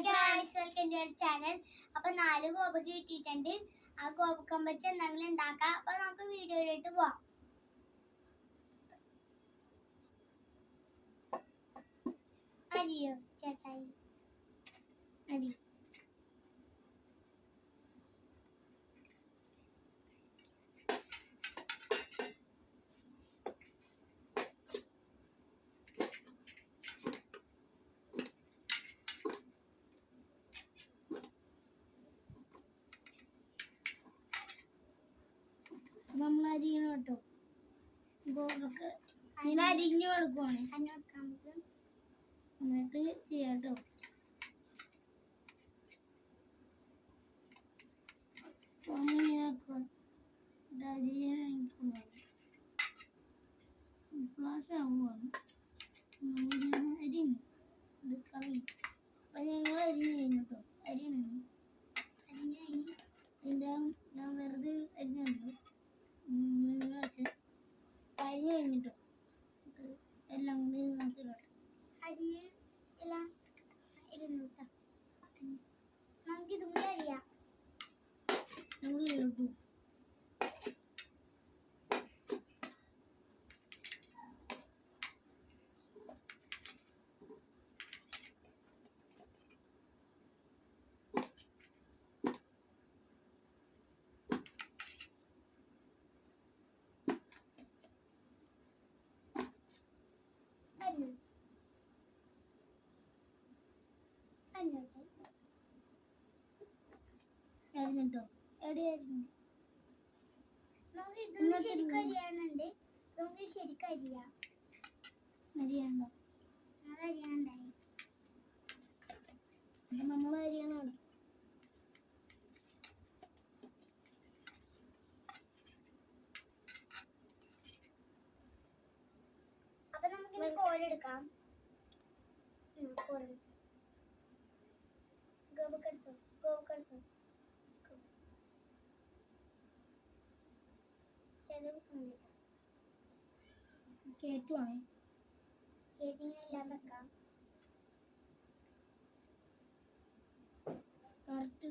Guys, welcome to our channel. അപ്പൊ 4 ഗോപക്ക് കിട്ടിയിട്ടുണ്ട്. ആ ഗോപക്കം വെച്ച് എന്തെങ്കിലും ഉണ്ടാക്കാം. അപ്പൊ നമുക്ക് വീഡിയോയിലോട്ട് പോവാം. അരിയോ ചേട്ടായി, അരി. നമ്മൾ അരിയണം കേട്ടോ. ഗോപക്ക് ഇങ്ങനെ അരിഞ്ഞു കൊടുക്കുവാണ്. എന്നിട്ട് ചെയ്യാം കേട്ടോ. ഫ്ലാഷ് ആവുകയാണ്. അരിഞ്ഞു കളി. അപ്പൊ ഞങ്ങൾ അരിഞ്ഞു കഴിഞ്ഞു കേട്ടോ. അരിഞ്ഞു അതിൻ്റെ ഞാൻ വെറുതെ അരിഞ്ഞു വെച്ച് അരിഞ്ഞു കഴിഞ്ഞിട്ടോ. എല്ലാം കൂടി മനസ്സിലോട്ട് അരി എല്ലാം ഇരുന്നു കേട്ടോ. നമുക്കിതും കൂടി അരിയാം. നമ്മളിലോട്ടു അരിഞ്ഞിട്ടോ. എവിടെയായിരുന്നു നമുക്ക് ഇതൊന്നും ശരിക്കും അരിയാനുണ്ട്. നമുക്ക് ശരിക്കും അരിയണ്ടോ? അത് അരിയാണ്ടായി. അപ്പൊ നമ്മൾ അരിയണം. അപ്പൊ നമുക്കിനി കോലെടുക്കാം. കോലെടുത്തു. ഗോപക്കെടുത്തു. കേറ്റുവാണേ. കേറ്റിങ്ങെല്ലാം വെക്കാം. കറക്റ്റ്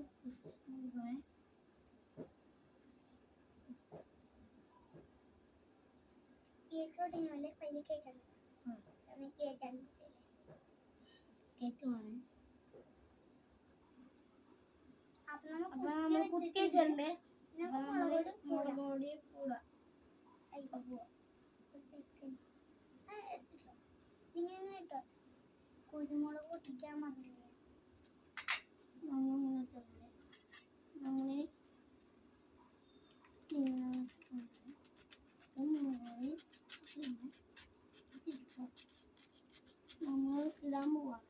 കേട്ടോട്ടിങ്ങനെ പയ്യെ കേട്ടണം. കേറ്റാൻ കേറ്റുവാണ്. അപ്പൊ നമ്മൾ കുത്തി വെച്ചിട്ടുണ്ട്. മുളക് പൊടി കൂടാം. ഇങ്ങനെ കേട്ടോ. കുരുമുളക് പൊട്ടിക്കാൻ മറന്നില്ല. നമ്മൾ ഇടാൻ പോവാണ്.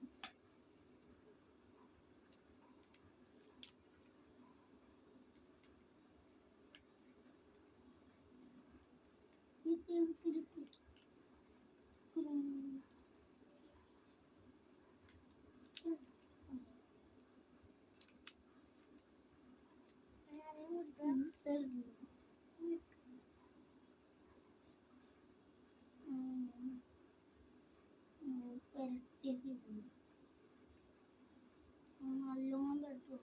തിരുപ്പി നല്ലോണം വരട്ടു.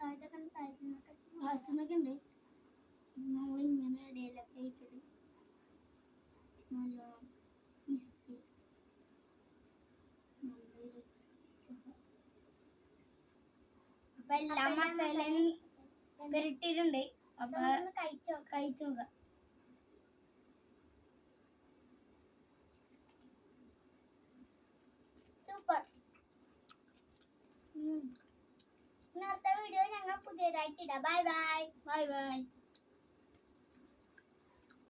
താഴ്ത്തുന്നൊക്കെ ഉണ്ട്. നമ്മളിങ്ങനെ ഇടയിലൊക്കെ ഇട്ടിട്ട് നല്ലോണം മിക്സ് ചെയ്യും. അപ്പൊ എല്ലാ മസാലയും പുരട്ടിയിട്ടുണ്ട്. അപ്പൊ കഴിച്ചു നോക്കാം. സൂപ്പർ. ഇന്നത്തെ വീഡിയോ ഞങ്ങൾ പുതിയതായിട്ട് ഇടാം. Bye bye.